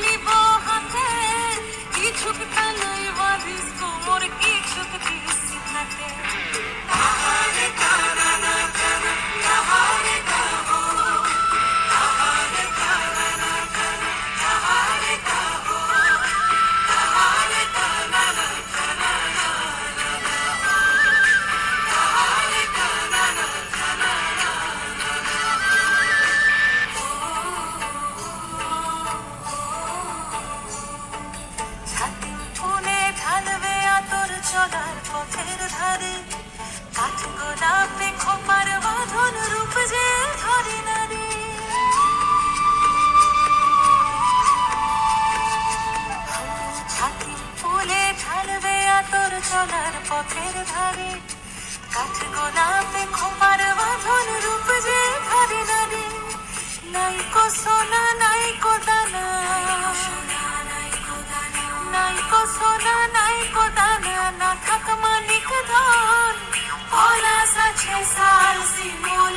লিবো হাতে কিছুক তালই বাঁধিস কোমর কিছুক দিস হাতে তাহারে কানানা কানা তাহারে কাহো তাহারে কানানা কানা তাহারে কাহো তাহারে কানানা কানা তাহারে কানানা কানা ছাতি ফুলে ঢালবে আতর চলার পথের ধারে কাঠ গোলাপে খোপার বাঁধন রূপ যে ধরে নারে ছাতি ফুলে ঢালবে আতর চলার পথের ধারে কাঠ গোলাপে খোপার বাঁধন রূপ যে ধরে নারে নাইকো সোনা নাইকো দানা নাইকো সোনা নাইকো দানা না থাক মালিক ধন পলাশ আছে সার শিমুল